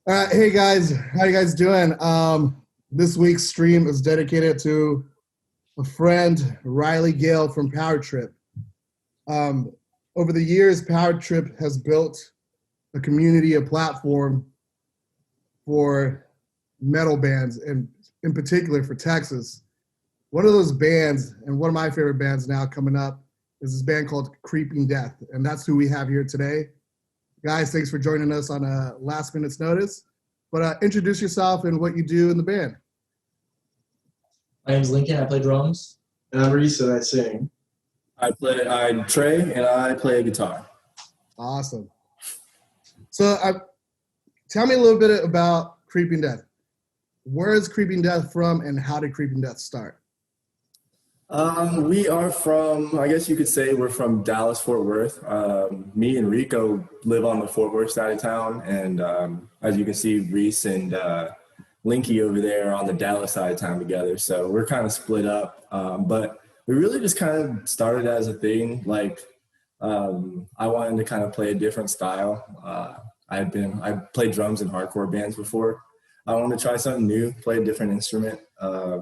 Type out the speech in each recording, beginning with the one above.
Hey guys, how you guys doing? This week's stream is dedicated to a friend, Riley Gale from Power Trip. Um, Over the years, Power Trip has built a community, a platform for metal bands, and in particular for Texas. One of those bands, and one of my favorite bands now coming up, is this band called Creeping Death, and that's who we have here today. Guys, thanks for joining us on a last minute's notice. But introduce yourself and what you do in the band. My name's Lincoln. I play drums. And I'm Reese and I sing. I'm Trey and I play guitar. Awesome. So tell me a little bit about Creeping Death. Where is Creeping Death from and how did Creeping Death start? We are from, I guess you could say we're from Dallas, Fort Worth. Me and Rico live on the Fort Worth side of town. And as you can see, Reese and Linky over there are on the Dallas side of town together. So we're kind of split up. But we really just kind of started as a thing. Like I wanted to kind of play a different style. I played drums in hardcore bands before. I wanted to try something new, play a different instrument. A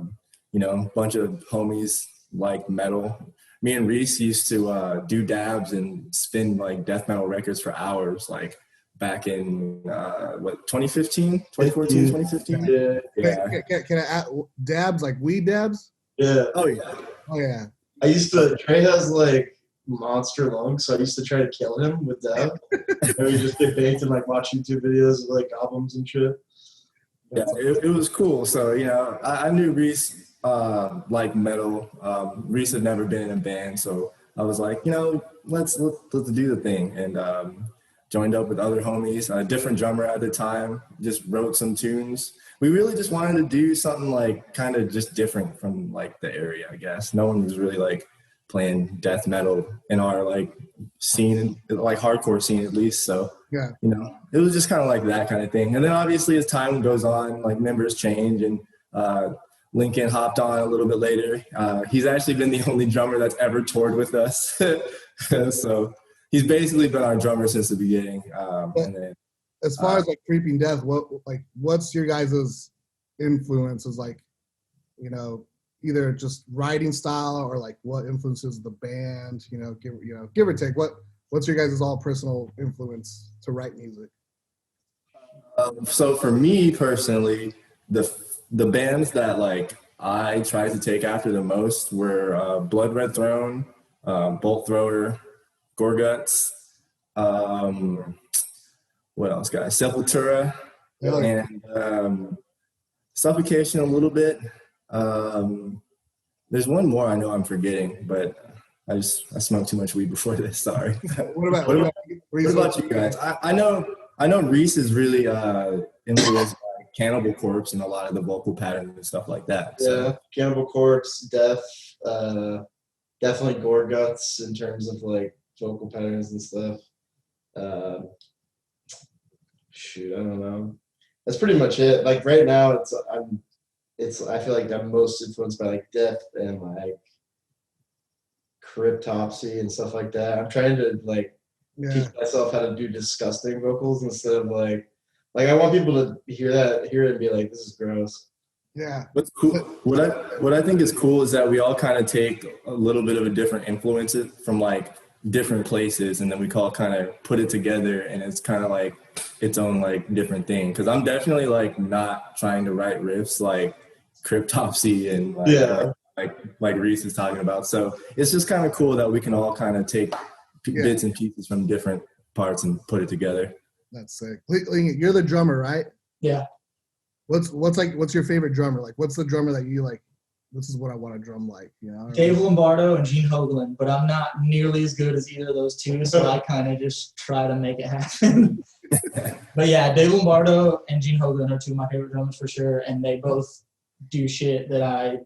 bunch of homies like metal. Me and Reese used to do dabs and spin like death metal records for hours, like back in 2015, 2014, 2015. Yeah. Can I add dabs, like weed dabs? Yeah. Oh yeah. Oh yeah. Trey has like monster lungs, so I used to try to kill him with dab. And we just get baked and like watch YouTube videos of like albums and shit. Yeah, it was cool. So, I knew Reese like metal. Reese had never been in a band, so I was like, let's do the thing, and joined up with other homies. A different drummer at the time, just wrote some tunes. We really just wanted to do something like kind of just different from like the area, I guess. No one was really like playing death metal in our like scene, like hardcore scene at least. So yeah, it was just kind of like that kind of thing. And then obviously as time goes on, like members change, and Lincoln hopped on a little bit later. He's actually been the only drummer that's ever toured with us. So he's basically been our drummer since the beginning. And then, as far as like Creeping Death, what's your guys' influences? Like, either just writing style or like what influences the band? Give or take. What's your guys' all personal influence to write music? So for me personally, the bands that like I tried to take after the most were Blood Red Throne, Bolt Thrower, Gorguts, what else, guys? Sepultura, and Suffocation a little bit. There's one more I know I'm forgetting, but I smoked too much weed before this. Sorry. What about you guys? I know Reese is really influenced by Cannibal Corpse and a lot of the vocal patterns and stuff like that. So. Yeah, Cannibal Corpse, Death, definitely Gorguts in terms of like vocal patterns and stuff. I don't know. That's pretty much it. Like right now, I feel like I'm most influenced by like Death and like Cryptopsy and stuff like that. I'm trying to like teach myself how to do disgusting vocals instead of like I want people to hear it and be like, this is gross. Yeah. What's cool? What I think is cool is that we all kind of take a little bit of a different influences from like different places, and then we kind of put it together, and it's kind of like its own like different thing. Because I'm definitely like not trying to write riffs like Cryptopsy and like Reese is talking about. So it's just kind of cool that we can all kind of take bits and pieces from different parts and put it together. That's sick. You're the drummer, right? Yeah. What's your favorite drummer? Like, what's the drummer that you like? This is what I want to drum like, Dave Lombardo and Gene Hoglan, but I'm not nearly as good as either of those two, so I kind of just try to make it happen. But yeah, Dave Lombardo and Gene Hoglan are two of my favorite drummers for sure, and they both do shit that I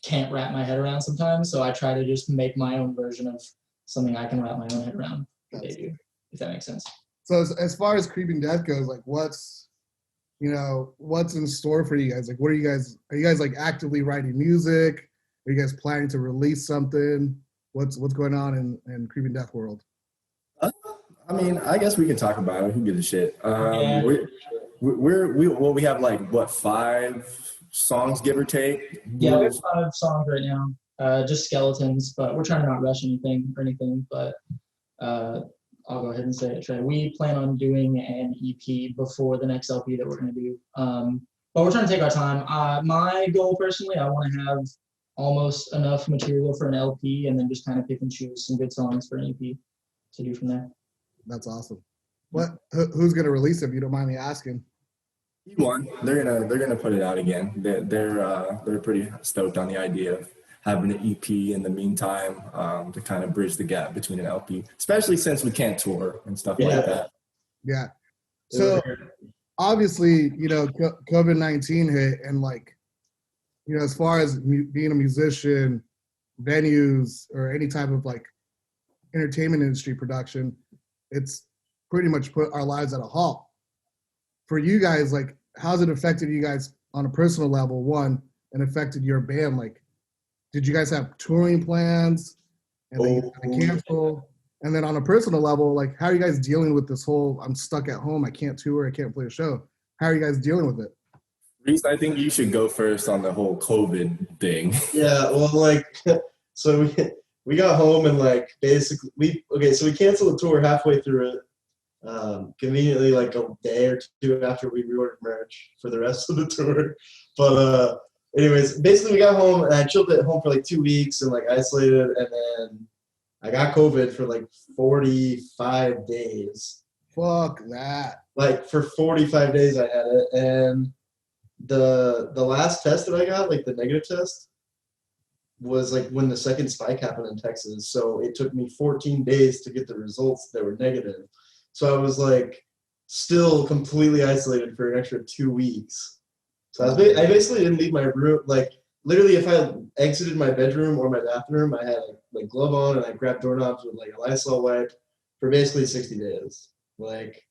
can't wrap my head around sometimes, so I try to just make my own version of something I can wrap my own head around that they do, if that makes sense. So as far as Creeping Death goes, like what's in store for you guys? Like, are you guys like actively writing music? Are you guys planning to release something? What's going on in Creeping Death world? I mean, I guess we can talk about it. Who gives a shit? we have like what, 5 songs give or take. Yeah, we have 5 songs right now, just skeletons, but we're trying to not rush anything or anything. But I'll go ahead and say it, Trey. We plan on doing an EP before the next LP that we're going to do. But we're trying to take our time. My goal personally, I want to have almost enough material for an LP and then just kind of pick and choose some good songs for an EP to do from there. That's awesome. Who's gonna release it, if you don't mind me asking? E1, they're gonna put it out again. They're pretty stoked on the idea of having an EP in the meantime, to kind of bridge the gap between an LP, especially since we can't tour and stuff like that. Yeah. So obviously, COVID-19 hit, and like, as far as being a musician, venues, or any type of like entertainment industry production, it's pretty much put our lives at a halt. For you guys, like, how's it affected you guys on a personal level, one, and affected your band? Like, did you guys have touring plans and then you had to cancel? And then on a personal level, like, how are you guys dealing with this whole, I'm stuck at home, I can't tour, I can't play a show? How are you guys dealing with it? Reese, I think you should go first on the whole COVID thing. Yeah, well, like, so we got home and like basically so we canceled the tour halfway through it. Conveniently, like a day or 2 after we reordered merch for the rest of the tour. But anyways, basically we got home and I chilled at home for like 2 weeks and like isolated, and then I got COVID for like 45 days. Fuck that. Like for 45 days I had it, and the last test that I got, like the negative test, was like when the second spike happened in Texas. So it took me 14 days to get the results that were negative. So I was like still completely isolated for an extra 2 weeks. So I basically didn't leave my room. Like literally, if I exited my bedroom or my bathroom, I had like glove on and I grabbed doorknobs with like a Lysol wipe for basically 60 days. Like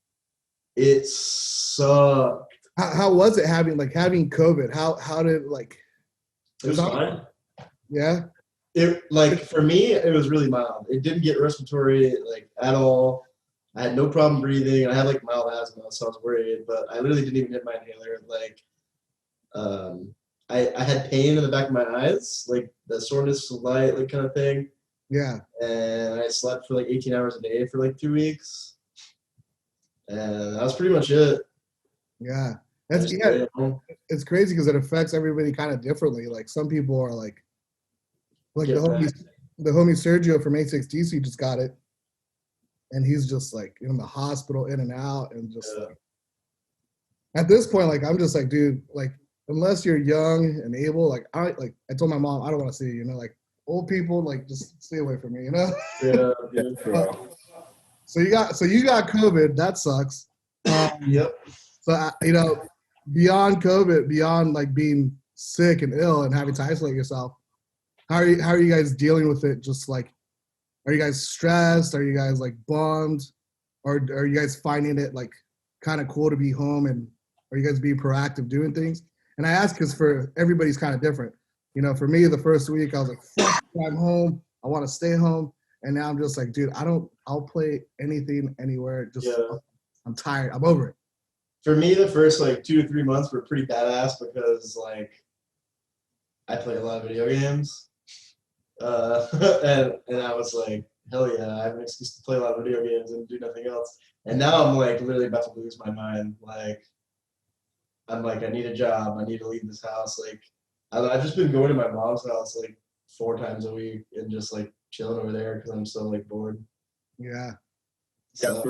it sucked. How was it having COVID? How did like? It was fine. Yeah. It like for me, it was really mild. It didn't get respiratory like at all. I had no problem breathing. I had like mild asthma, so I was worried, but I literally didn't even hit my inhaler. Like, I had pain in the back of my eyes, like the soreness of light, like kind of thing. Yeah. And I slept for like 18 hours a day for like 2 weeks, and that was pretty much it. Yeah. It's crazy because it affects everybody kind of differently. Like some people are like the homie Sergio from A6DC just got it, and he's just like in the hospital, in and out, and just like, at this point, like I'm just like, dude, like unless you're young and able, like I told my mom, I don't want to see you, like old people, like just stay away from me, Yeah. So you got COVID. That sucks. Yep. So beyond COVID, beyond like being sick and ill and having to isolate yourself, how are you guys dealing with it? Just like, are you guys stressed? Are you guys like bummed? Or are you guys finding it like kind of cool to be home, and are you guys being proactive doing things? And I ask because for everybody's kind of different. For me, the first week I was like, fuck, I'm home. I want to stay home. And now I'm just like, dude, I'll play anything, anywhere. I'm tired. I'm over it. For me, the first like 2 to 3 months were pretty badass because like I play a lot of video games, and I was like, hell yeah, I have an excuse to play a lot of video games and do nothing else. And now I'm like literally about to lose my mind. Like I'm like, I need a job. I need to leave this house. Like I've just been going to my mom's house like 4 times a week and just like chilling over there because I'm so like bored. Yeah. So,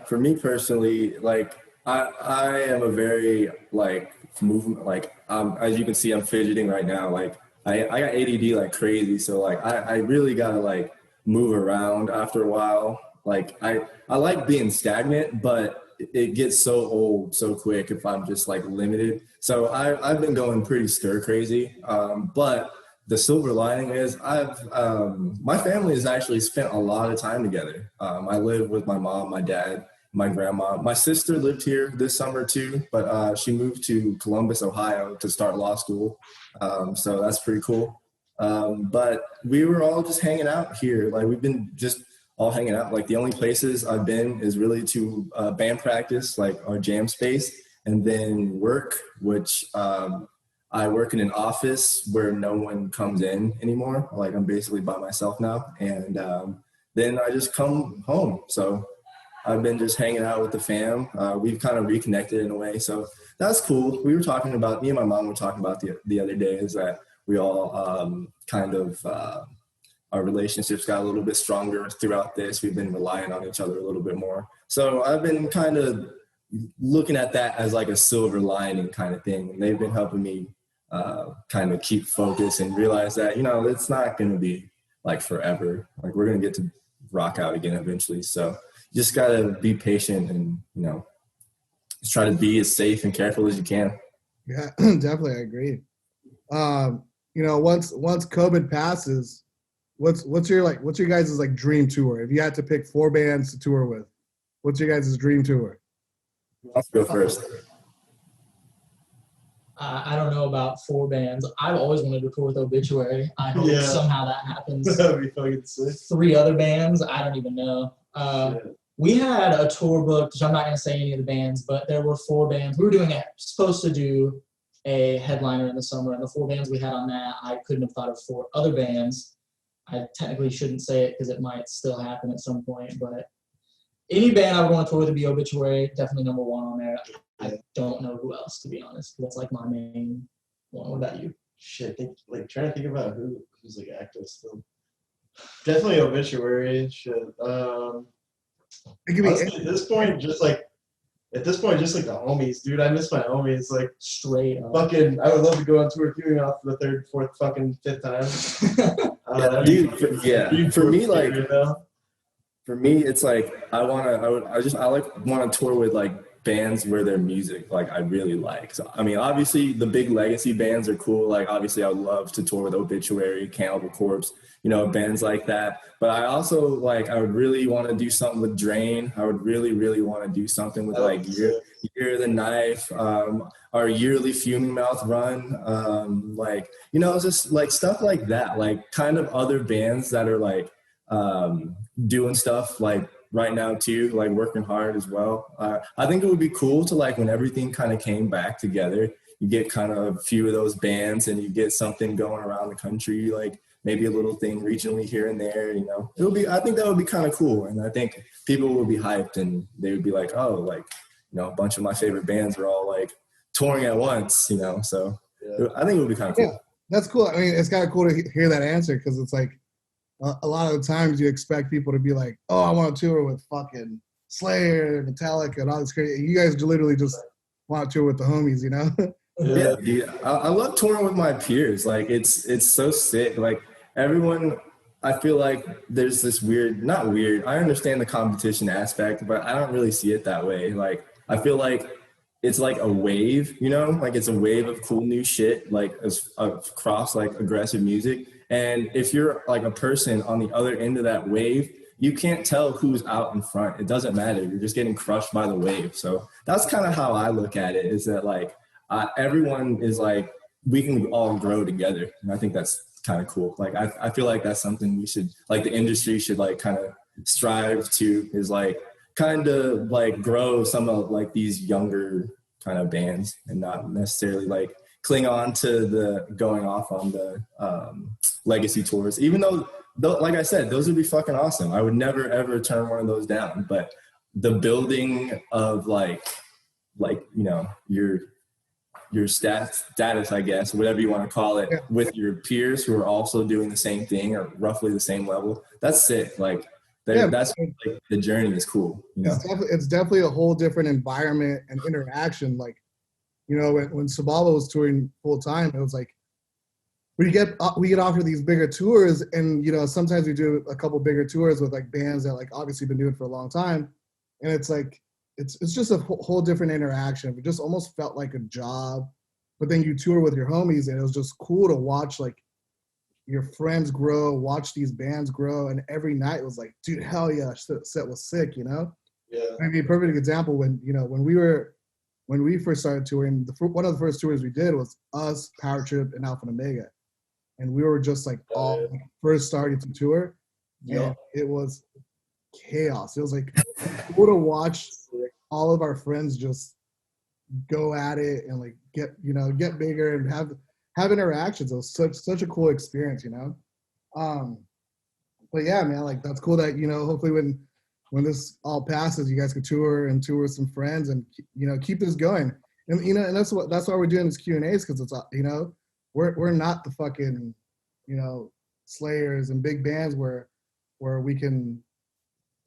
For me personally, like I am a very like movement, like as you can see, I'm fidgeting right now. Like I got ADD like crazy, so like I really gotta like move around after a while. Like I like being stagnant, but it gets so old so quick if I'm just like limited. So I've been going pretty stir crazy, but the silver lining is my family has actually spent a lot of time together. I live with my mom, my dad, my grandma. My sister lived here this summer too, but she moved to Columbus, Ohio to start law school. So that's pretty cool. But we were all just hanging out here. Like we've been just all hanging out. Like the only places I've been is really to band practice, like our jam space. and then work, which I work in an office where no one comes in anymore. Like I'm basically by myself now, and then I just come home. So I've been just hanging out with the fam. We've kind of reconnected in a way, so that's cool. We were talking about, me and my mom were talking about the other day, is that we all our relationships got a little bit stronger throughout this. We've been relying on each other a little bit more. So I've been kind of looking at that as like a silver lining kind of thing. And they've been helping me kind of keep focus and realize that, it's not going to be like forever. Like we're going to get to rock out again eventually. So you just got to be patient and, just try to be as safe and careful as you can. Yeah, definitely. I agree. Once COVID passes, what's your guys' like dream tour? If you had to pick 4 bands to tour with, what's your guys' dream tour? Let's go first. I don't know about 4 bands. I've always wanted to tour with Obituary. I hope somehow that happens. That'd be fucking sick. 3 other bands, I don't even know. We had a tour booked, which I'm not going to say any of the bands, but there were 4 bands. We were supposed to do a headliner in the summer, and the 4 bands we had on that, I couldn't have thought of 4 other bands. I technically shouldn't say it because it might still happen at some point, but any band I would want to tour with would be Obituary, definitely number 1 on there. I don't know who else, to be honest. That's like my main one. What about you? Shit, trying to think about who's like active still. Definitely Obituary. Shit. Honestly, at this point, just like the homies, dude. I miss my homies. Like Straight up. fucking, I would love to go on tour with you now for the 3rd, 4th, fucking 5th time. For me, like, for me, it's like I want to tour with like bands where their music like I really like. So I mean, obviously the big legacy bands are cool. Like obviously I would love to tour with Obituary, Cannibal Corpse, bands like that. But I also I would really want to do something with Drain. I would really, really want to do something with like Year of the Knife, our yearly Fuming Mouth run. Just like stuff like that. Like kind of other bands that are like doing stuff like right now too, like working hard as well. I think it would be cool to like when everything kind of came back together, you get kind of a few of those bands and you get something going around the country, like maybe a little thing regionally here and there, I think that would be kind of cool. And I think people would be hyped and they would be like, oh, like, a bunch of my favorite bands are all like touring at once, so I think it would be kind of cool. Yeah, that's cool. I mean, it's kind of cool to hear that answer because it's like, a lot of the times you expect people to be like, oh, I want to tour with fucking Slayer and Metallica and all this crazy. You guys literally just want to tour with the homies, Yeah, dude. I love touring with my peers. Like it's so sick. Like everyone, I feel like there's this not weird. I understand the competition aspect, but I don't really see it that way. Like I feel like it's like a wave, like it's a wave of cool new shit, like across like aggressive music. And if you're like a person on the other end of that wave, you can't tell who's out in front. It doesn't matter. You're just getting crushed by the wave. So that's kind of how I look at it, is that like everyone is like, we can all grow together. And I think that's kind of cool. Like, I feel like that's something we should, like the industry should like kind of strive to, is like kind of like grow some of like these younger kind of bands and not necessarily like cling on to the going off on the legacy tours, even though like I said, those would be fucking awesome. I would never ever turn one of those down. But the building of like your status, I guess, whatever you want to call it, with your peers who are also doing the same thing or roughly the same level, that's sick. Like that's like the journey is cool. It's definitely a whole different environment and interaction. Like, when Sabala was touring full time, it was like we get offered these bigger tours, and sometimes we do a couple bigger tours with like bands that like obviously been doing for a long time, and it's like it's just a whole different interaction. It just almost felt like a job, but then you tour with your homies, and it was just cool to watch like your friends grow, watch these bands grow, and every night was like, dude, hell yeah, set was sick, Yeah. I mean, perfect example when we first started touring, one of the first tours we did was us, Power Trip, and Alpha and Omega. And we were just like all first starting to tour. And it was chaos. It was like cool to watch all of our friends just go at it and like get bigger and have interactions. It was such a cool experience, But yeah, man, like that's cool that hopefully when this all passes, you guys can tour with some friends and keep this going. And and that's why we're doing this Q&As, because it's we're not the fucking Slayers and big bands where we can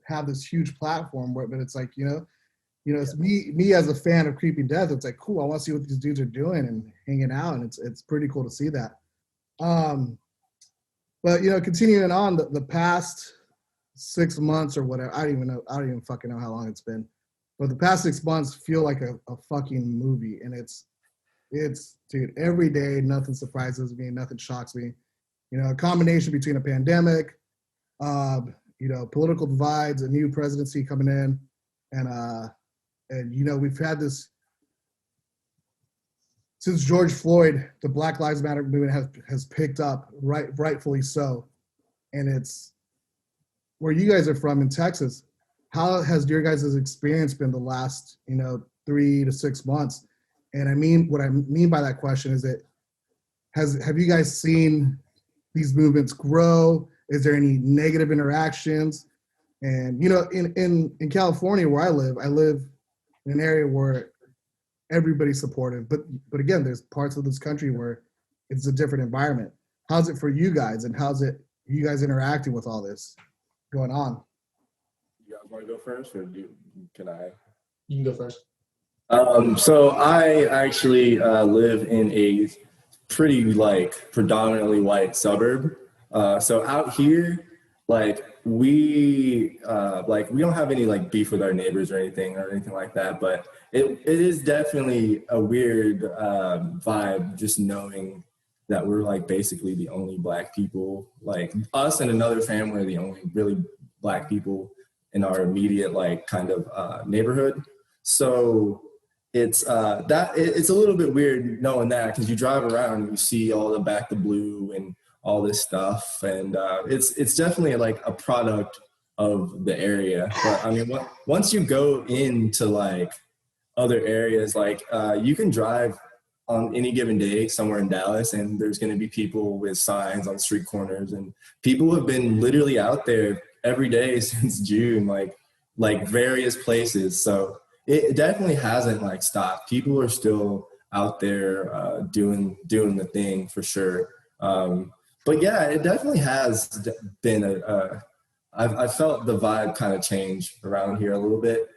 have this huge platform but it's like it's me as a fan of Creeping Death. It's like, cool, I want to see what these dudes are doing and hanging out, and it's pretty cool to see that. But continuing on, the past 6 months or whatever, I don't even fucking know how long it's been, but the past 6 months feel like a fucking movie, and it's dude, every day nothing surprises me, nothing shocks me. A combination between a pandemic, political divides, a new presidency coming in, and we've had this since George Floyd. The Black Lives Matter movement has picked up, rightfully so. And it's where you guys are from in Texas. How has your guys' experience been the last 3 to 6 months? And what I mean by that question is that have you guys seen these movements grow? Is there any negative interactions? And in California where I live in an area where everybody's supportive, but again, there's parts of this country where it's a different environment. How's it for you guys, and how's it you guys interacting with all this going on? You guys want to go first, or can I? You can go first. So I actually live in a pretty predominantly white suburb. So out here, we don't have any beef with our neighbors or anything like that, but it is definitely a weird vibe just knowing that we're basically the only Black people, us and another family are the only really Black people in our immediate neighborhood. So it's it's a little bit weird knowing that, because you drive around and you see all the Back to Blue and all this stuff, and it's definitely a product of the area. But once you go into other areas, you can drive on any given day somewhere in Dallas, and there's going to be people with signs on street corners, and people have been literally out there every day since June, various places. So it definitely hasn't stopped. People are still out there doing the thing for sure. But yeah, it definitely has been I've felt the vibe kind of change around here a little bit.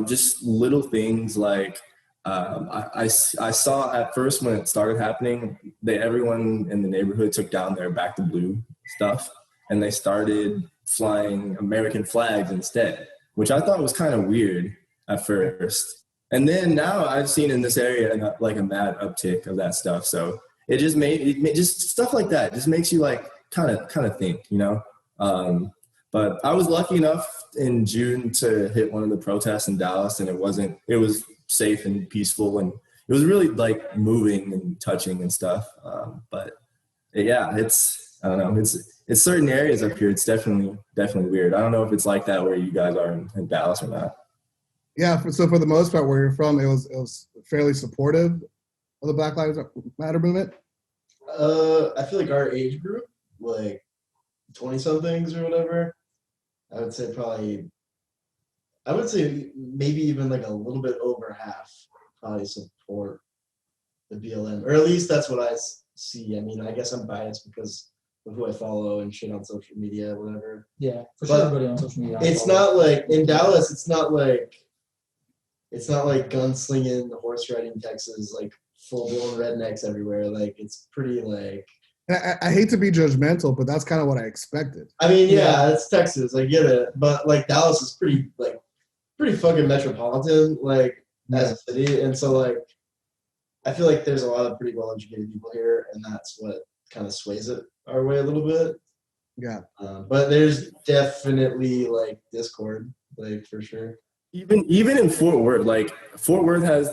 Just little things I saw at first when it started happening, everyone in the neighborhood took down their Back to Blue stuff, and they started flying American flags instead, which I thought was kind of weird at first. And then now I've seen in this area a mad uptick of that stuff. So it just just stuff like that just makes you kind of think, But I was lucky enough in June to hit one of the protests in Dallas, and it was safe and peaceful, and it was really moving and touching and stuff. But yeah, I don't know, it's certain areas up here. It's definitely weird. I don't know if it's like that where you guys are in Dallas or not. Yeah, so for the most part, where you're from, it was fairly supportive of the Black Lives Matter movement. I feel our age group, 20-somethings or whatever, I would say maybe even a little bit over half probably support the BLM, or at least that's what I see. I guess I'm biased because of who I follow and shit on social media, whatever. Yeah, for sure. Everybody on social media. It's not in Dallas. It's not gunslinging, horse riding Texas, full blown rednecks everywhere. It's pretty I hate to be judgmental, but that's kind of what I expected. Yeah, it's Texas. I get it, but Dallas is pretty fucking metropolitan, as a city, and so I feel there's a lot of pretty well educated people here, and that's what kind of sways it our way a little bit. Yeah. But there's definitely discord, for sure. Even in Fort Worth, Fort Worth has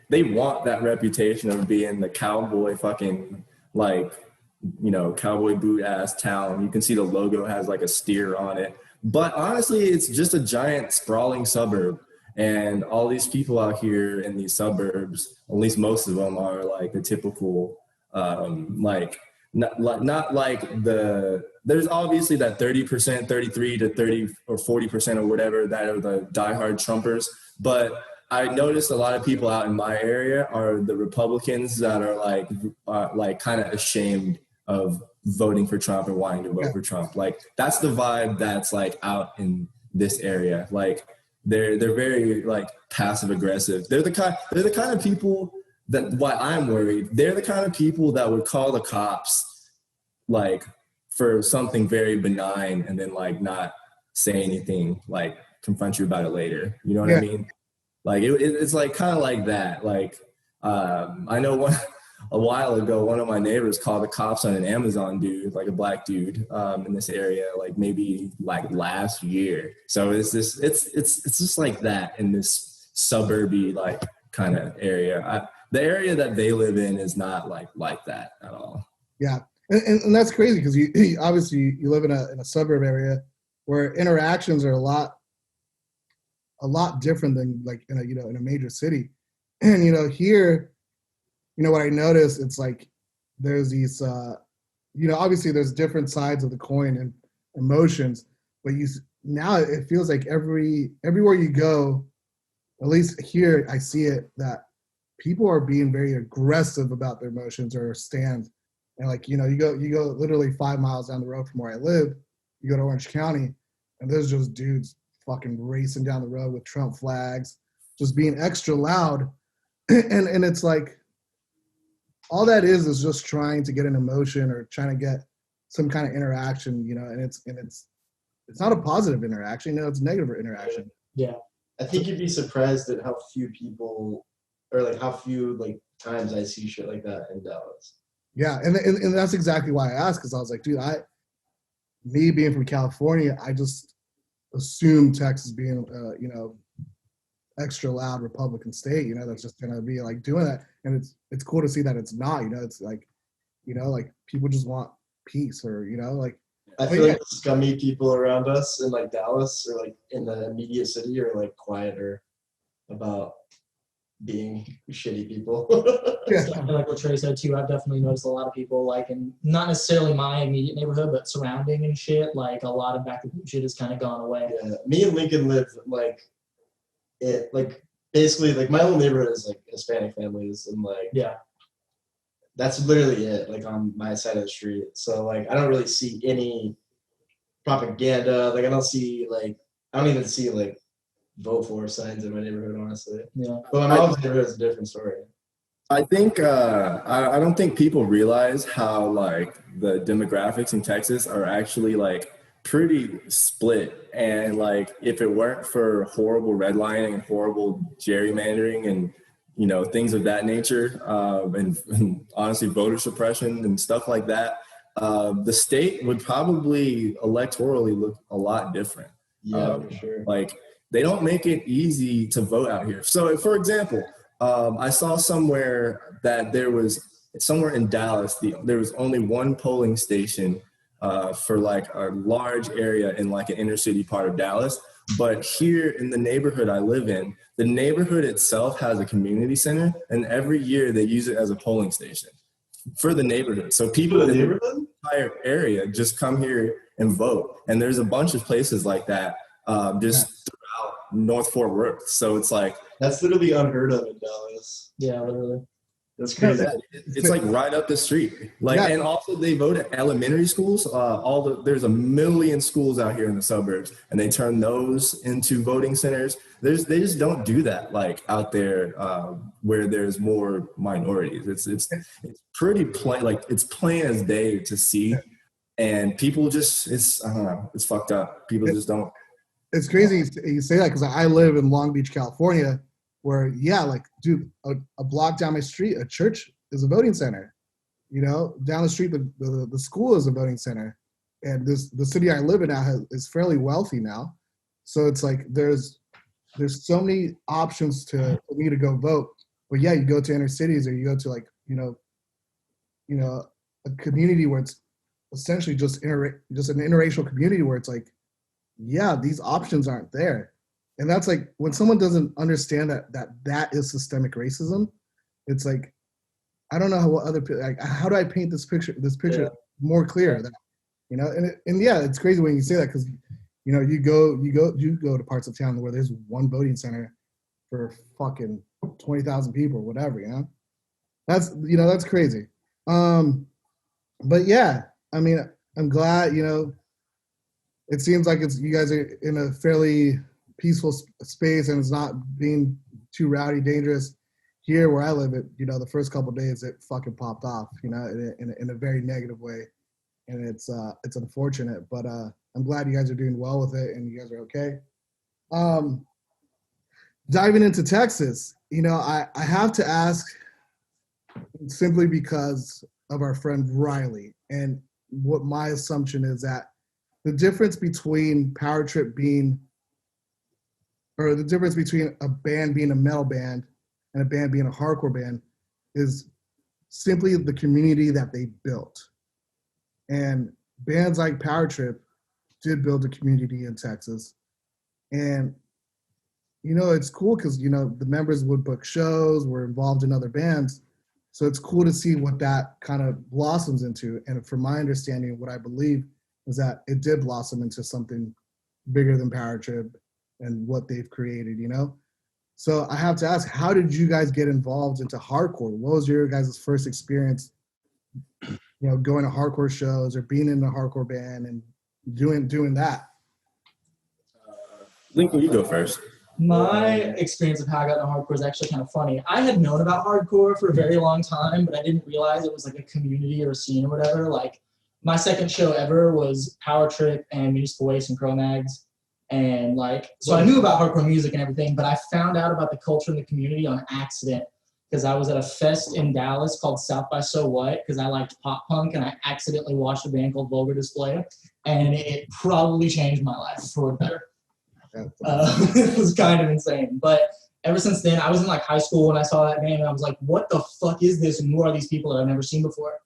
they want that reputation of being the cowboy fucking cowboy boot ass town. You can see the logo has a steer on it, but honestly, it's just a giant sprawling suburb. And all these people out here in these suburbs, at least most of them, are like the typical, like not like there's obviously that 30%, 33 to 30 or 40% or whatever that are the diehard Trumpers. But I noticed a lot of people out in my area are the Republicans that are like kind of ashamed of voting for Trump and wanting to vote for Trump. Like that's the vibe that's like out in this area. Like they're very like passive aggressive. They're the kind of people that, why I'm worried, they're the kind of people that would call the cops like for something very benign and then like not say anything, like confront you about it later. You know what I mean? Like it's like kind of like that. Like I know a while ago, one of my neighbors called the cops on an Amazon dude, like a black dude in this area, like maybe like last year. So it's just like that in this suburby like kind of area. The area that they live in is not like that at all. Yeah, and that's crazy because you obviously you live in a suburb area where interactions are a lot different than like in a major city. And here, what I notice, it's like there's these obviously there's different sides of the coin and emotions, but now it feels like everywhere you go, at least here I see it, that people are being very aggressive about their emotions or stands. And like, you go literally 5 miles down the road from where I live, you go to Orange County, and there's just dudes fucking racing down the road with Trump flags, just being extra loud. And it's like, all that is just trying to get an emotion or trying to get some kind of interaction, and it's not a positive interaction, it's a negative interaction. Yeah. I think you'd be surprised at how few people, or like how few like times I see shit like that in Dallas. Yeah, and that's exactly why I asked, because I was like, dude, me being from California, I just assumed Texas being extra loud Republican state, that's just gonna be like doing that. And it's cool to see that it's not, it's like, like people just want peace, or like I feel like the scummy people around us in like Dallas or like in the immediate city are like quieter about being shitty people. Yeah. So I feel like what Trey said too, I've definitely noticed a lot of people like in not necessarily my immediate neighborhood, but surrounding and shit, like a lot of back to shit has kind of gone away. Yeah. Me and Lincoln live like basically like my whole neighborhood is like Hispanic families, and like that's literally it, like on my side of the street. So like I don't really see any propaganda. Like I don't even see like vote for signs in my neighborhood, honestly. Yeah. But my mom's neighborhood is a different story. I think I don't think people realize how like the demographics in Texas are actually like pretty split. And like if it weren't for horrible redlining and horrible gerrymandering and things of that nature, and honestly voter suppression and stuff like that, the state would probably electorally look a lot different. Yeah, for sure. Like they don't make it easy to vote out here. So for example, I saw somewhere that somewhere in Dallas, there was only one polling station for like a large area in like an inner city part of Dallas. But here in the neighborhood I live in, the neighborhood itself has a community center, and every year they use it as a polling station for the neighborhood. So people in the entire area just come here and vote. And there's a bunch of places like that just throughout North Fort Worth. So it's like, that's literally unheard of in Dallas. Yeah, literally. That's crazy. It's like right up the street. Like, and also they vote at elementary schools. There's a million schools out here in the suburbs, and they turn those into voting centers. They just don't do that like out there where there's more minorities. It's pretty plain, like it's plain as day to see, and people just I don't know, it's fucked up. People just don't. It's crazy you say that, because I live in Long Beach, California, where, like, dude, a block down my street, a church is a voting center. Down the street, the school is a voting center. And the city I live in now is fairly wealthy now. So it's like there's so many options for me to go vote. But you go to inner cities, or you go to like, a community where it's essentially just an interracial community where it's like, these options aren't there. And that's like when someone doesn't understand that is systemic racism, it's like I don't know how other like how do I paint this picture more clear that and yeah, it's crazy when you say that because you go to parts of town where there's one voting center for fucking 20,000 people or whatever, that's crazy. But yeah, I mean, I'm glad, it seems like you guys are in a fairly peaceful space and it's not being too rowdy, dangerous. Here where I live, the first couple of days it fucking popped off, in a very negative way, and it's unfortunate. But I'm glad you guys are doing well with it and you guys are okay. Diving into Texas, I have to ask simply because of our friend Riley and what my assumption is that the difference between Power Trip the difference between a band being a metal band and a band being a hardcore band is simply the community that they built. And bands like Power Trip did build a community in Texas. And, it's cool because, the members would book shows, were involved in other bands. So it's cool to see what that kind of blossoms into. And from my understanding, what I believe is that it did blossom into something bigger than Power Trip and what they've created, So I have to ask, how did you guys get involved into hardcore? What was your guys' first experience, going to hardcore shows or being in a hardcore band and doing that? Lincoln, you go first. My experience of how I got into hardcore is actually kind of funny. I had known about hardcore for a very long time, but I didn't realize it was like a community or a scene or whatever. Like my second show ever was Power Trip and Municipal Waste and Cro-Mags. And so I knew about hardcore music and everything, but I found out about the culture in the community on accident because I was at a fest in Dallas called South by So What because I liked pop punk and I accidentally watched a band called Vulgar Display, and it probably changed my life for the better. It was kind of insane, but ever since then, I was in high school when I saw that band, and I was like, what the fuck is this, and who are these people that I've never seen before?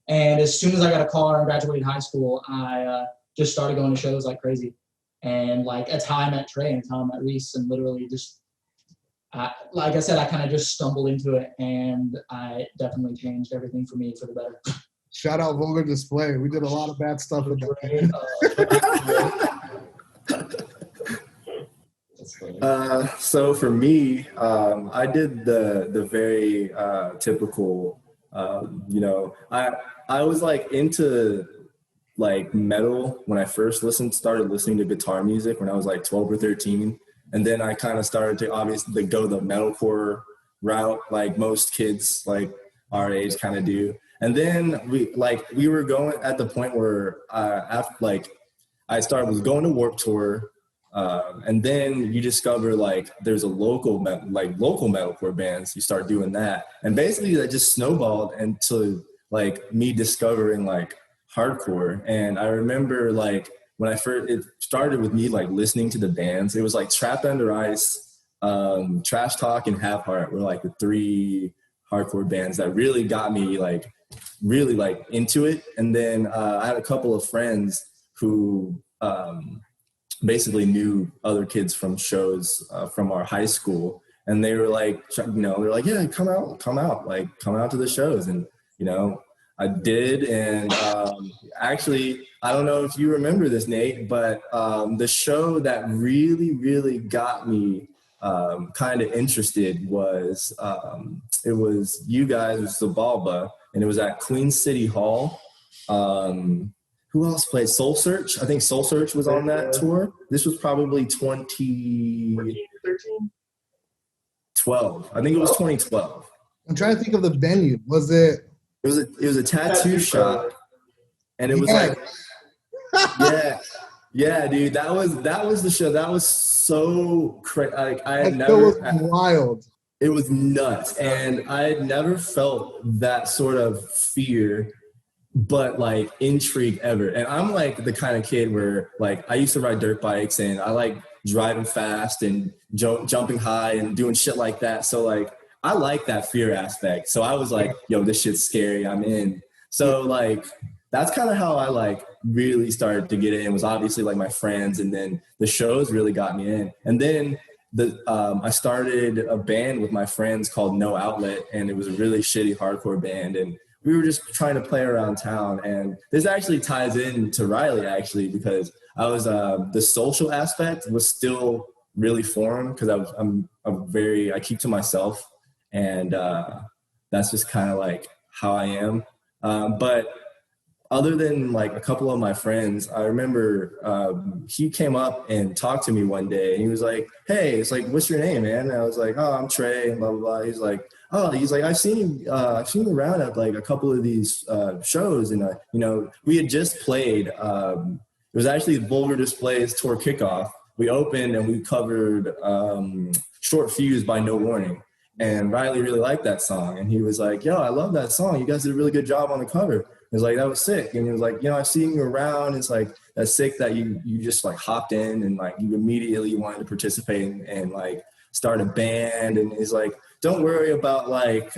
And as soon as I got a car and graduated high school, I just started going to shows like crazy. And that's how I met Trey and it's how I met Reese, and literally just, like I said, I kind of just stumbled into it, and I definitely changed everything for me for the better. Shout out Vulgar Display. We did a lot of bad stuff with that. So for me, I did the very typical, I was into metal when I first started listening to guitar music when I was 12 or 13. And then I kind of started to obviously go the metalcore route, like most kids our age kind of do. And then we were going at the point where after was going to Warped Tour. And then you discover there's a local metalcore bands. You start doing that, and basically that just snowballed into me discovering hardcore. And I remember when it started with me listening to the bands. It was Trapped Under Ice, Trash Talk, and Half Heart were the three hardcore bands that really got me really into it. And then I had a couple of friends who basically knew other kids from shows from our high school, and they were they're yeah, come out to the shows. And I did. And actually, I don't know if you remember this, Nate, but the show that really got me kind of interested was it was you guys, it was Zabalba, and it was at Queen City Hall. Who else played? Soul Search? I think Soul Search was on that tour. This was probably 2012. I think it was 2012. I'm trying to think of the venue. Was it? It was a tattoo shop, and it was yeah, dude. That was the show. That was so crazy. I had never. It was wild. It was nuts, and I had never felt that sort of fear, but intrigue ever. And I'm the kind of kid where I used to ride dirt bikes, and I like driving fast and jumping high and doing shit like that. So I like that fear aspect. So I was yo, this shit's scary. I'm in. So that's kind of how I really started to get in was obviously like my friends, and then the shows really got me in. And then I started a band with my friends called No Outlet, and it was a really shitty hardcore band, and we were just trying to play around town. And this actually ties in to Riley, actually, because I was the social aspect was still really foreign, because I keep to myself, and that's just kind of like how I am. But other than like a couple of my friends, I remember he came up and talked to me one day, and he was like, "Hey, it's like, what's your name, man?" And I was like, "Oh, I'm Trey," and blah blah blah. He's like, I've seen you around at like a couple of these shows, and we had just played. It was actually Vulgar Displays tour kickoff. We opened and we covered Short Fuse by No Warning. And Riley really liked that song. And he was like, "Yo, I love that song. You guys did a really good job on the cover." It was like, that was sick. And he was like, "I've seen you around. It's like, that's sick that you just like hopped in and like you immediately wanted to participate and like start a band." And he's like, "Don't worry about like,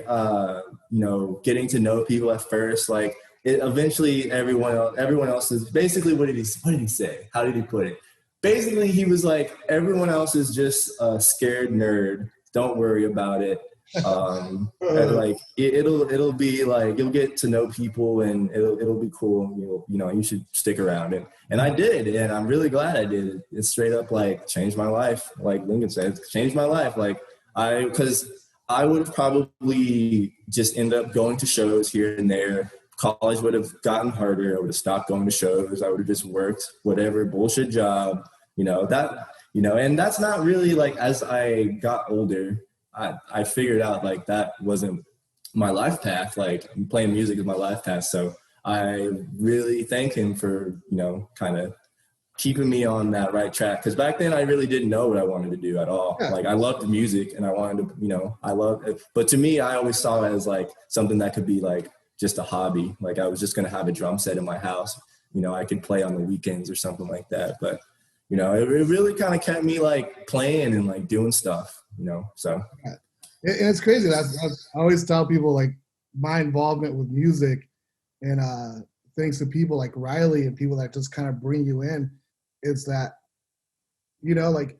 getting to know people at first. Like eventually everyone else is basically," what did he say? How did he put it? Basically, he was like, "Everyone else is just a scared nerd. Don't worry about it. And like it'll be like, you'll get to know people and it'll be cool. You should stick around." And I did, and I'm really glad I did. It straight up like changed my life. Like Lincoln said, it changed my life. Like because I would have probably just ended up going to shows here and there. College would have gotten harder. I would have stopped going to shows. I would have just worked whatever bullshit job, and that's not really like, as I got older, I figured out like that wasn't my life path. Like playing music is my life path. So I really thank him for, kind of keeping me on that right track. Cause back then I really didn't know what I wanted to do at all. Yeah. Like I loved music and I wanted to, I loved it. But to me, I always saw it as like something that could be like just a hobby. Like I was just going to have a drum set in my house. I could play on the weekends or something like that. But, it really kind of kept me like playing and like doing stuff, so. Yeah. And it's crazy. I always tell people like my involvement with music and thanks to people like Riley and people that just kind of bring you in, is that, like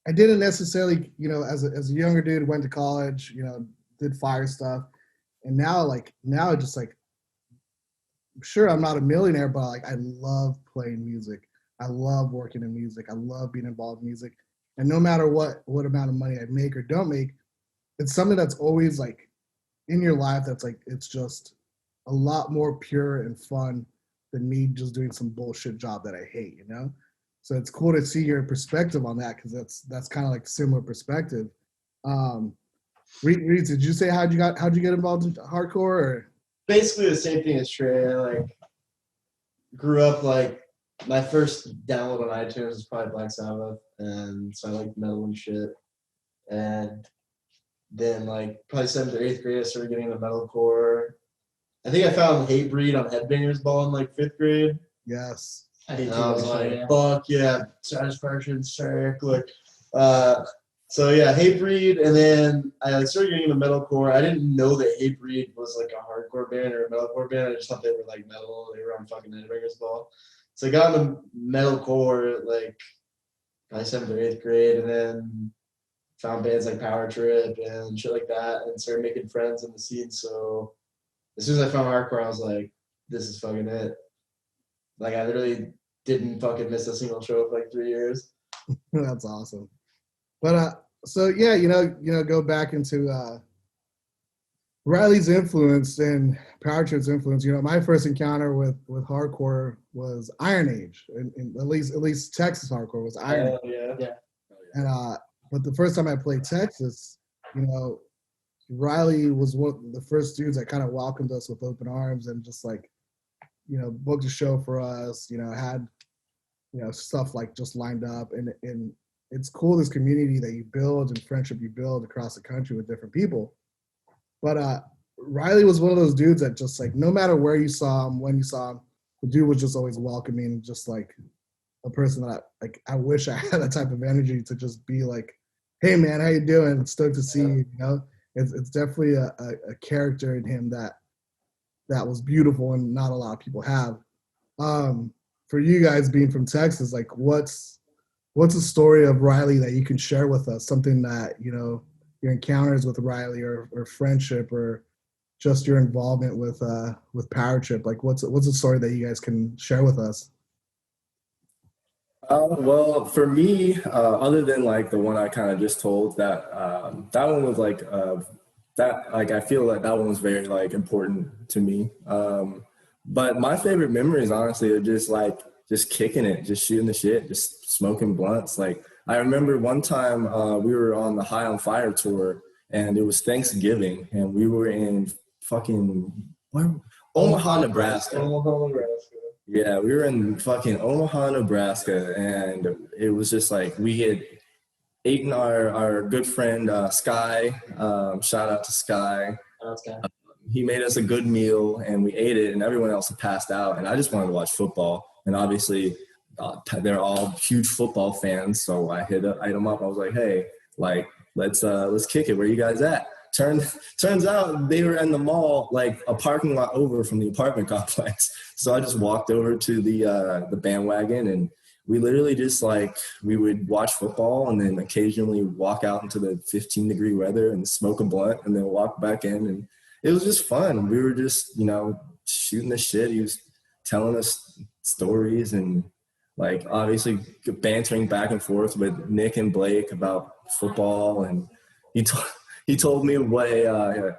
I didn't necessarily, as a younger dude, went to college, did fire stuff. And now just like, sure, I'm not a millionaire, but like I love playing music. I love working in music. I love being involved in music. And no matter what amount of money I make or don't make, it's something that's always like in your life that's like, it's just a lot more pure and fun than me just doing some bullshit job that I hate, So it's cool to see your perspective on that, because that's kind of like similar perspective. Reed, did you say how'd you get involved in hardcore? Or? Basically the same thing as Trey. I like grew up like my first download on iTunes was probably Black Sabbath, and so I liked metal and shit. And then like probably 7th or 8th grade, I started getting into metalcore. I think I found Hatebreed on Headbangers Ball in like 5th grade. Yes. And I was like, fuck yeah, Satisfaction, sick. Like, so yeah, Hatebreed, and then I started getting into metalcore. I didn't know that Hatebreed was like a hardcore band or a metalcore band. I just thought they were like metal. They were on fucking Headbangers Ball. So I got into metalcore like by 7th or 8th grade, and then found bands like Power Trip and shit like that, and started making friends in the scene. So as soon as I found hardcore, I was like, this is fucking it. Like I literally didn't fucking miss a single show for like 3 years. That's awesome. But so yeah, go back into Riley's influence and Power Trip's influence. My first encounter with hardcore was Iron Age, and at least Texas hardcore was Iron Age. Yeah. And but the first time I played Texas, Riley was one of the first dudes that kind of welcomed us with open arms and just like, booked a show for us. Had stuff like just lined up, and it's cool, this community that you build and friendship you build across the country with different people. But Riley was one of those dudes that just like, no matter where you saw him, when you saw him, the dude was just always welcoming, just like a person that I wish I had that type of energy to just be like, hey man, how you doing? Stoked to see you. It's definitely a character in him that was beautiful and not a lot of people have. for you guys being from Texas, like what's a story of Riley that you can share with us? Something that, you know, your encounters with Riley or friendship or just your involvement with Power Trip. Like what's a story that you guys can share with us? Well, for me, other than like the one I kind of just told, that one was like that. Like I feel like that one was very like important to me. But my favorite memories, honestly, are just kicking it, just shooting the shit, just smoking blunts. Like I remember one time we were on the High on Fire tour, and it was Thanksgiving, and we were in fucking Omaha, Nebraska. Omaha, Nebraska. Yeah, we were in fucking Omaha, Nebraska, and it was just like we had eaten our good friend Sky. Shout out to Sky. He made us a good meal, and we ate it, and everyone else had passed out, and I just wanted to watch football. And obviously, they're all huge football fans, so I hit them up. I was like, hey, like let's kick it. Where you guys at? Turns out they were in the mall, like a parking lot over from the apartment complex. So I just walked over to the bandwagon, and we literally just like, we would watch football and then occasionally walk out into the 15-degree weather and smoke a blunt and then walk back in. And it was just fun. We were just, you know, shooting the shit. He was telling us stories and like obviously bantering back and forth with Nick and Blake about football. And he told me what a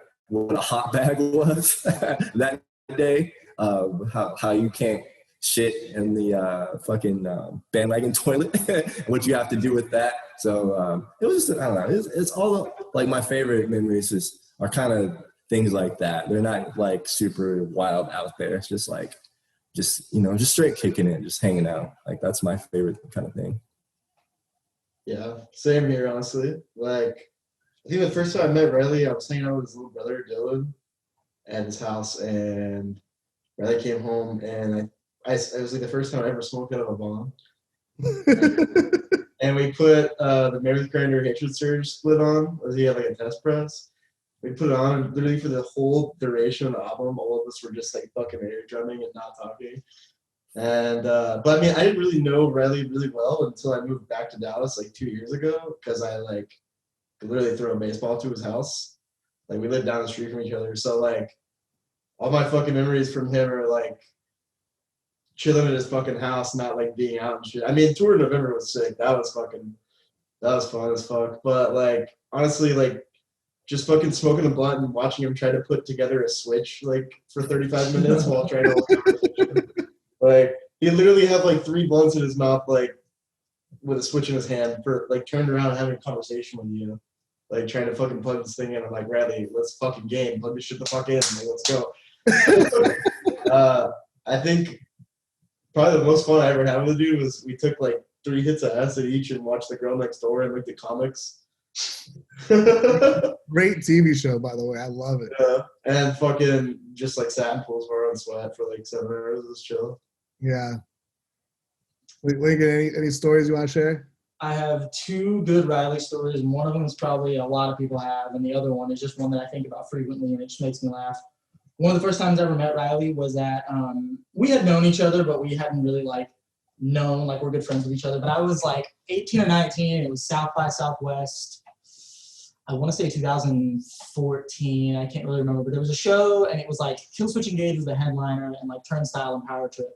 hot bag was that day. How you can't shit in the fucking bandwagon toilet, what you have to do with that. So it was just, I don't know. It's all like my favorite memories are kind of things like that. They're not like super wild out there. It's just like, you know, just straight kicking it, just hanging out. Like that's my favorite kind of thing. Yeah, same here, honestly. Like, I think the first time I met Riley, I was hanging out with his little brother Dylan at his house, and Riley came home, and it was like the first time I ever smoked out of a bomb. And we put the Meredith Grinder Hatred Surge split on. He had like a test press. We put it on, and literally for the whole duration of the album, all of us were just like fucking air drumming and not talking. And but I mean, I didn't really know Riley really well until I moved back to Dallas like 2 years ago, because I like could literally throw a baseball to his house. Like we lived down the street from each other, so like all my fucking memories from him are like chilling at his fucking house, not like being out and shit. I mean, tour in November was sick. That was fun as fuck. But like honestly, like just fucking smoking a blunt and watching him try to put together a switch like for 35 minutes while trying to hold conversation. Like he literally had like 3 blunts in his mouth, like with a switch in his hand, for like turned around and having a conversation with you, like trying to fucking plug this thing in. I'm like, Riley, let's fucking game, plug this shit the fuck in, like, let's go. I think probably the most fun I ever had with the dude was we took like 3 hits of acid each and watched The Girl Next Door and looked at comics. Great TV show, by the way. I love it. Yeah, and fucking just like sat in pools where on sweat for like 7 hours. It was chill. Yeah. Lincoln, any stories you want to share? I have 2 good Riley stories, and one of them is probably a lot of people have, and the other one is just one that I think about frequently, and it just makes me laugh. One of the first times I ever met Riley was at, we had known each other, but we hadn't really like known, like we're good friends with each other. But I was like 18 or 19, and it was South by Southwest. I want to say 2014. I can't really remember, but there was a show, and it was like Killswitch Engage was the headliner, and like Turnstile and Power Trip.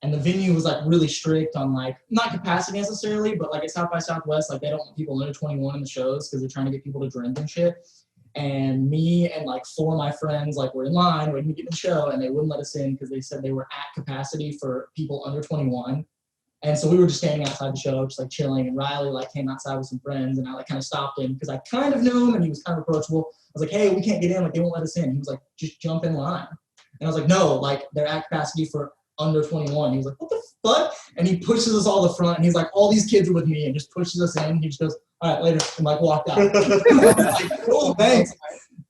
And the venue was like really strict on like, not capacity necessarily, but like at South by Southwest, like they don't want people under 21 in the shows because they're trying to get people to drink and shit. And me and like 4 of my friends like were in line waiting to get in the show, and they wouldn't let us in because they said they were at capacity for people under 21. And so we were just standing outside the show, just like chilling. And Riley like came outside with some friends, and I like kind of stopped him because I kind of knew him and he was kind of approachable. I was like, hey, we can't get in, like they won't let us in. He was like, just jump in line. And I was like, no, like they're at capacity for under 21. He was like, what the fuck? And he pushes us all to the front, and he's like, all these kids are with me, and just pushes us in. He just goes, all right, later, and like walked out. Like, cool, thanks.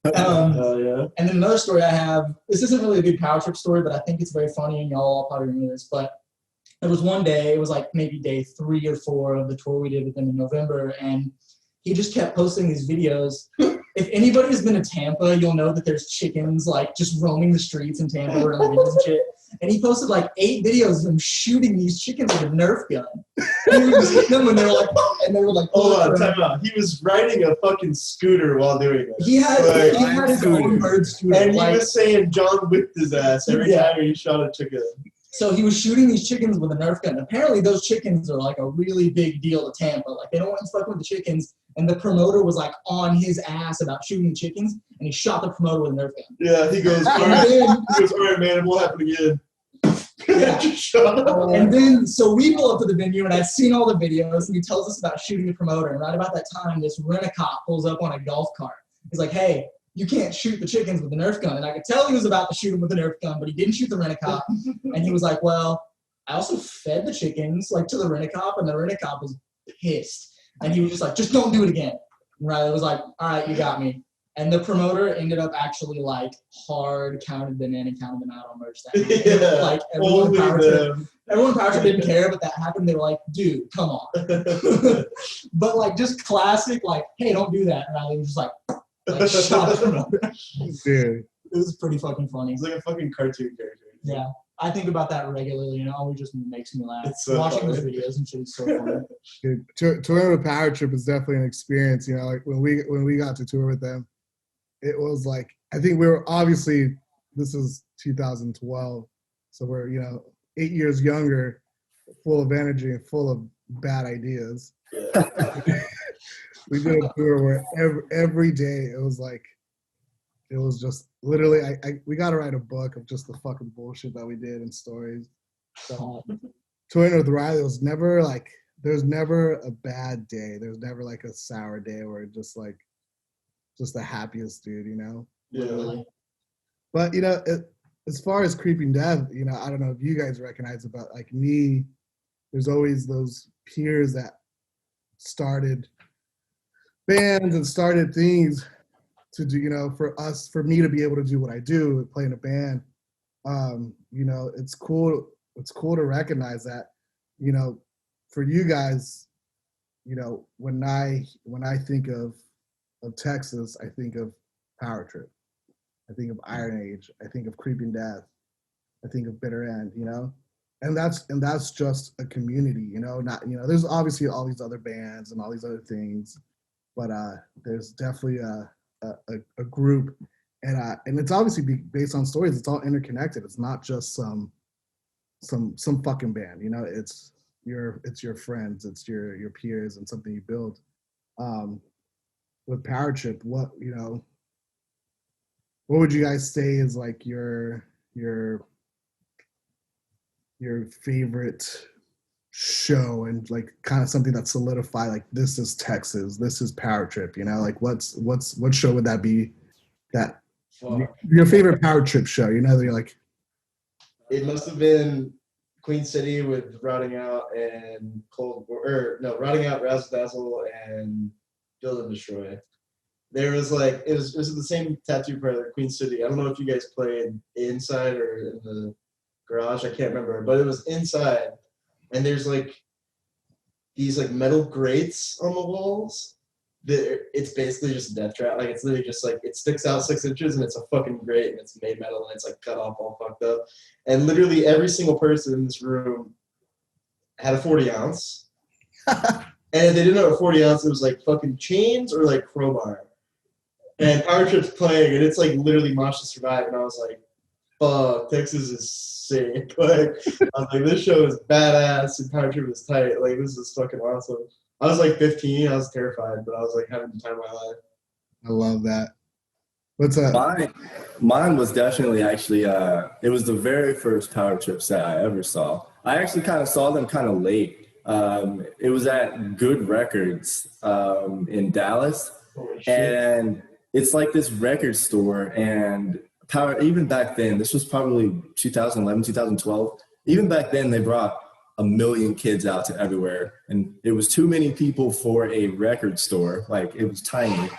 Yeah. And then another story I have, this isn't really a big Power Trip story, but I think it's very funny, and y'all all probably remember this, but there was one day, it was like maybe day 3 or 4 of the tour we did with him in November, and he just kept posting these videos. If anybody has been to Tampa, you'll know that there's chickens like just roaming the streets in Tampa and shit. And he posted like 8 videos of him shooting these chickens with a Nerf gun. And he was hitting them and they were like, and they were like, Hold on, time out. He was riding a fucking scooter while doing it. he had his own bird scooter. And he like, was saying John whipped his ass every time he shot a chicken. so he was shooting these chickens with a Nerf gun. Apparently those chickens are like a really big deal to Tampa. Like they don't want to fuck with the chickens. And the promoter was like on his ass about shooting chickens, and he shot the promoter with a Nerf gun. Yeah, he goes, all right, man, it won't happen again. Yeah. And then, so we pull up to the venue, and I've seen all the videos, and he tells us about shooting the promoter. And right about that time, this rent-a-cop pulls up on a golf cart. He's like, hey, you can't shoot the chickens with a Nerf gun. And I could tell he was about to shoot him with a Nerf gun, but he didn't shoot the rent-a-cop. And he was like, well, I also fed the chickens like to the rent-a-cop, and the rent-a-cop was pissed. And he was just like, just don't do it again. And Riley was like, all right, you got me. And the promoter ended up actually like hard counted them in and counted them out on merch that night. Yeah, like everyone in Power Trip didn't care, but that happened. They were like, dude, come on. But like just classic, like, hey, don't do that. And Riley was just like shot the promoter. Dude. It was pretty fucking funny. He's like a fucking cartoon character. Yeah. I think about that regularly, you know, it just makes me laugh. It's so Watching funny. those videos and shit is so funny. Dude, touring with Power Trip is definitely an experience. You know, like when we got to tour with them, it was like, I think we were obviously, this is 2012, so we're 8 years younger, full of energy and full of bad ideas. We did a tour where every day it was just literally, we got to write a book of just the fucking bullshit that we did and stories. So, touring with Riley was never like, there's never a bad day. There's never like a sour day where just the happiest dude, you know? Yeah. But, as far as Creeping Death, I don't know if you guys recognize it, but like me, there's always those peers that started bands and started things to do, for me to be able to do what I do, play in a band. It's cool to recognize that, for you guys, when I think of Texas, I think of Power Trip. I think of Iron Age. I think of Creeping Death. I think of Bitter End, and that's just a community, not, there's obviously all these other bands and all these other things, but there's definitely a group, and it's obviously based on stories. It's all interconnected. It's not just some fucking band, it's your friends, it's your peers, and something you build. With Power Trip, what would you guys say is like your favorite show, and like kind of something that solidified like, this is Texas, this is Power Trip, like what show would that be, that your favorite Power Trip show, that you're like, it must have been Queen City with Routing Out and Routing Out, Razzle Dazzle, and Build and Destroy. There was like, it was the same tattoo parlor, Queen City. I don't know if you guys played inside or in the garage, I can't remember, but it was inside, and there's like these like metal grates on the walls that it's basically just a death trap. Like it's literally just like, it sticks out 6 inches and it's a fucking grate and it's made metal and it's like cut off all fucked up. And literally every single person in this room had a 40 ounce. And if they didn't have a 40 ounce, it was like fucking chains or like crowbar. And Power Trip's playing and it's like literally Mosh to Survive. And I was like, fuck, Texas is sick. Like, I was like, this show is badass and Power Trip is tight. Like, this is fucking awesome. I was like 15. I was terrified, but I was like having the time of my life. I love that. What's up? Mine was definitely actually, it was the very first Power Trip set I ever saw. I actually kind of saw them kind of late. It was at Good Records in Dallas. And it's like this record store, and even back then, this was probably 2011, 2012. Even back then, they brought 1 million kids out to everywhere, and it was too many people for a record store. Like, it was tiny.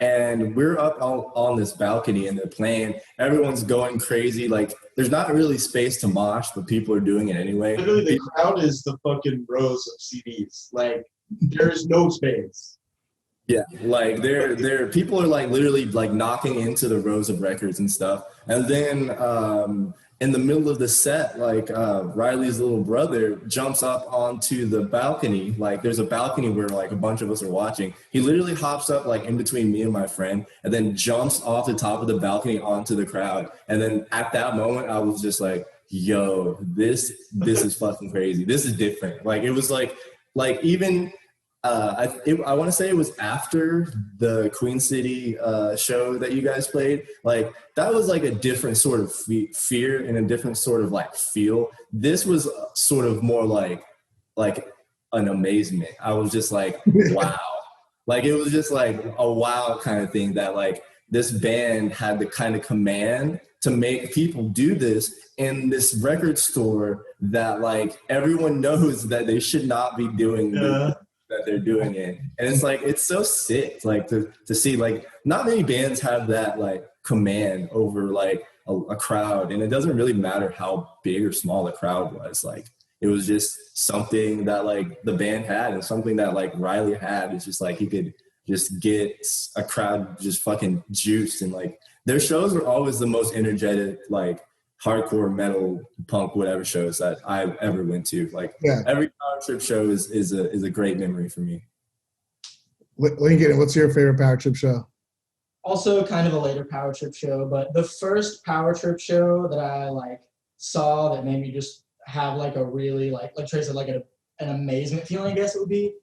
And we're up on this balcony and they're playing. Everyone's going crazy. Like, there's not really space to mosh, but people are doing it anyway. Literally, the crowd is the fucking rows of CDs. Like, there's no space. Yeah, like people are like literally like knocking into the rows of records and stuff. And then in the middle of the set, like Riley's little brother jumps up onto the balcony. Like there's a balcony where like a bunch of us are watching. He literally hops up like in between me and my friend and then jumps off the top of the balcony onto the crowd. And then at that moment, I was just like, yo, this is fucking crazy. This is different. Like it was like even I want to say it was after the Queen City show that you guys played. Like that was like a different sort of fear and a different sort of like feel. This was sort of more like an amazement. I was just like, wow. Like it was just like a wow kind of thing that like this band had the kind of command to make people do this in this record store that like everyone knows that they should not be doing this, that they're doing it. And it's like, it's so sick, like to see like not many bands have that like command over like a crowd. And it doesn't really matter how big or small the crowd was. Like it was just something that like the band had and something that like Riley had. It's just like he could just get a crowd just fucking juiced. And like their shows were always the most energetic, like hardcore metal punk whatever shows that I ever went to. Like every Power Trip show is a great memory for me. Lincoln, what's your favorite Power Trip show? Also kind of a later Power Trip show, but the first Power Trip show that I like saw that made me just have like a really like Trey said, like an amazement feeling, I guess it would be.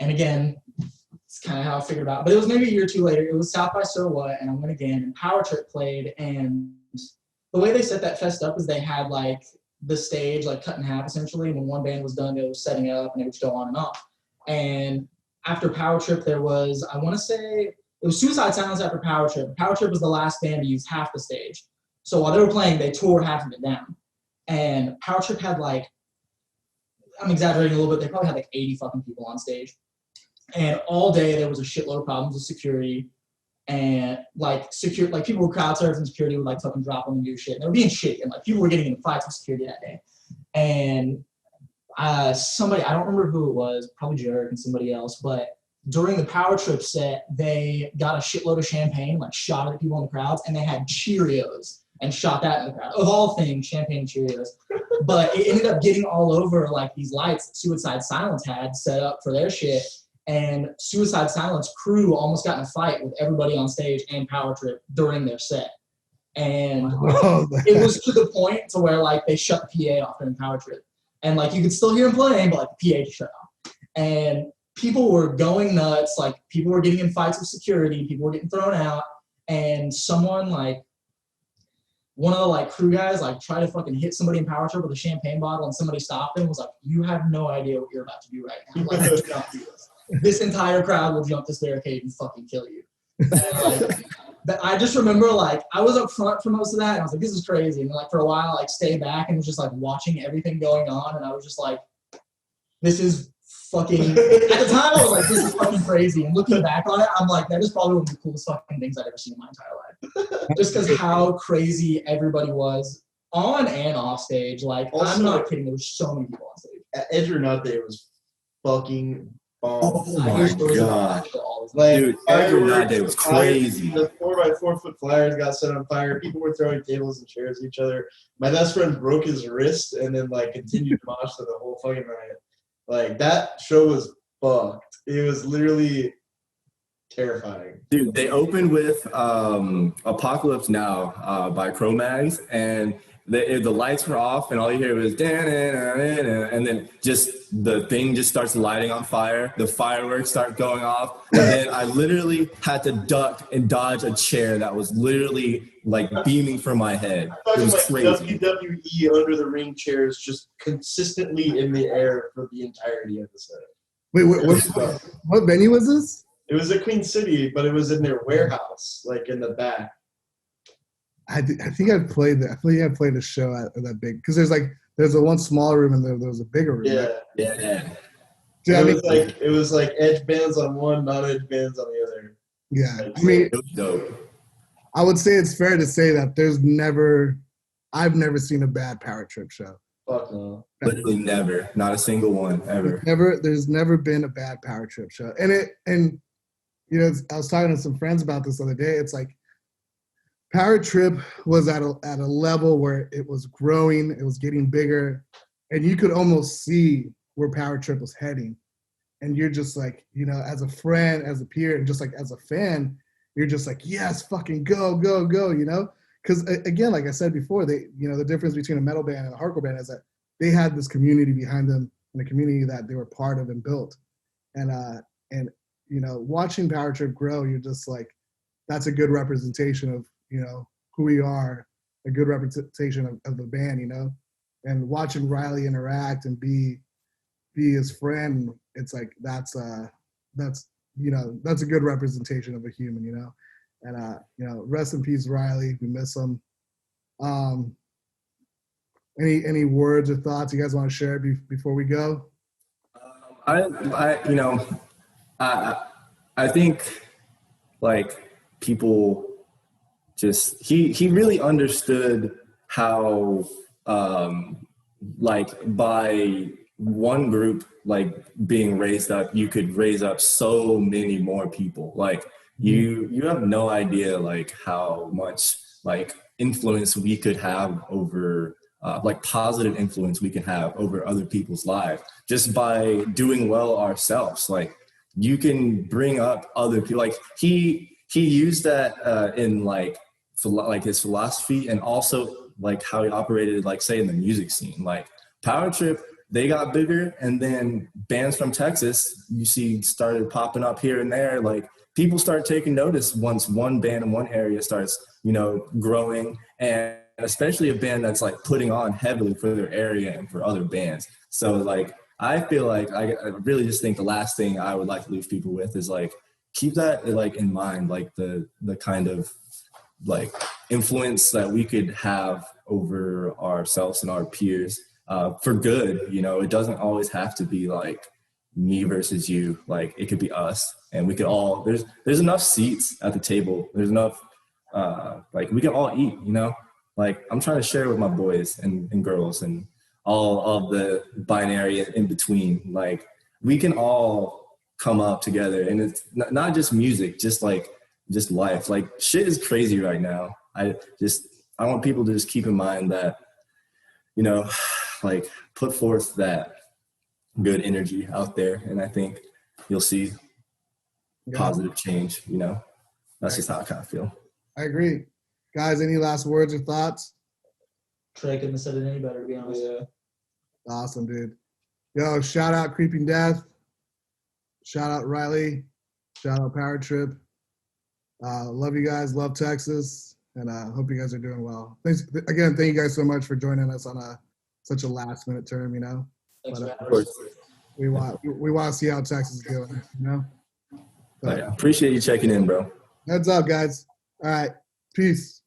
And again, it's kind of how I figured it out. But it was maybe a year or two later. It was South by So What, and I went again, and Power Trip played, and the way they set that fest up is they had like the stage like cut in half essentially. When one band was done, they were setting it up and it would go on and on. And after Power Trip, there was, I want to say, it was Suicide Silence after Power Trip. Power Trip was the last band to use half the stage. So while they were playing, they tore half of it down. And Power Trip had like, I'm exaggerating a little bit, they probably had like 80 fucking people on stage. And all day there was a shitload of problems with security. And like people were crowd surfing, security would like fucking drop them and do shit. And they were being shitty, and like people were getting into fights with security that day. And somebody, I don't remember who it was, probably Jarek and somebody else, but during the Power Trip set, they got a shitload of champagne, like shot it at people in the crowds, and they had Cheerios and shot that in the crowd. Of all things, champagne and Cheerios. But it ended up getting all over like these lights that Suicide Silence had set up for their shit. And Suicide Silence crew almost got in a fight with everybody on stage and Power Trip during their set. And it was to the point to where like they shut the PA off during Power Trip. And like you could still hear them playing, but like the PA just shut off. And people were going nuts, like people were getting in fights with security, people were getting thrown out, and someone like one of the like crew guys like tried to fucking hit somebody in Power Trip with a champagne bottle, and somebody stopped him and was like, "You have no idea what you're about to do right now. Like, do not do this. This entire crowd will jump this barricade and fucking kill you." And, like, but I just remember like I was up front for most of that, and I was like, "This is crazy." And like for a while, like stayed back and was just like watching everything going on, and I was just like, "This is fucking." At the time, I was like, "This is fucking crazy." And looking back on it, I'm like, "That is probably one of the coolest fucking things I've ever seen in my entire life." Just because how crazy everybody was on and off stage. Like also, I'm not kidding. There were so many people on stage. Edge or Not Day was fucking. Oh my god! Like, dude, Edge or Not Day was crazy. The 4x4 foot flyers got set on fire. People were throwing tables and chairs at each other. My best friend broke his wrist and then like continued to mosh to the whole fucking night. Like that show was fucked. It was literally terrifying. Dude, they opened with Apocalypse Now by Cro-Mags, and the lights were off, and all you hear was and then just the thing just starts lighting on fire. The fireworks start going off, and then I literally had to duck and dodge a chair that was literally like beaming from my head. It was like crazy. WWE under the ring chairs just consistently in the air for the entirety of the set. Wait, what venue was this? It was at Queen City, but it was in their warehouse, like in the back. I think I played that. I think I played a show at that big, because there's a one smaller room and there was a bigger room. Yeah, right? yeah. It was like edge bands on one, non-edge bands on the other. Yeah, I mean, it was dope. I would say it's fair to say that I've never seen a bad Power Trip show. Fuck no. Literally never, not a single one ever. There's never been a bad Power Trip show, and you know, I was talking to some friends about this the other day. It's like, Power Trip was at a level where it was growing, it was getting bigger, and you could almost see where Power Trip was heading. And you're just like, you know, as a friend, as a peer, and just like as a fan, you're just like, yes, fucking go, go, go, you know? Because again, like I said before, they, you know, the difference between a metal band and a hardcore band is that they had this community behind them and a community that they were part of and built. And you know, watching Power Trip grow, you're just like, that's a good representation of, you know, who we are, a good representation of the band, you know? And watching Riley interact and be his friend, it's like that's you know, that's a good representation of a human, you know. And you know, rest in peace, Riley. We miss him. Any words or thoughts you guys want to share before we go? You know, I think like people just he really understood how like by one group like being raised up, you could raise up so many more people. Like you have no idea like how much like influence we could have over like positive influence we can have over other people's lives just by doing well ourselves. Like you can bring up other people. Like he used that in like his philosophy, and also like how he operated, like say in the music scene. Like Power Trip, they got bigger, and then bands from Texas you see started popping up here and there. Like people start taking notice once one band in one area starts, you know, growing, and especially a band that's like putting on heavily for their area and for other bands. So like I feel like I really just think the last thing I would like to leave people with is like keep that like in mind, like the kind of like influence that we could have over ourselves and our peers for good. You know, it doesn't always have to be like me versus you. Like it could be us, and we could all, there's enough seats at the table. There's enough like we can all eat, you know. Like I'm trying to share with my boys and girls and all of the binary in between. Like we can all come up together, and it's not just music, just life. Like shit is crazy right now. I want people to just keep in mind that, you know, like put forth that good energy out there, and I think you'll see positive change. You know, that's just how I kind of feel. I agree. Guys, any last words or thoughts? Trey couldn't have said it any better, to be honest. Yeah. Awesome, dude. Yo, shout out Creeping Death. Shout out Riley. Shout out Power Trip. Love you guys. Love Texas. And hope you guys are doing well. Thanks again. Thank you guys so much for joining us on such a last minute term, you know. Thanks But, for having us. we want to see how Texas is doing, you know. But, appreciate you checking in, bro. Heads up, guys. All right. Peace.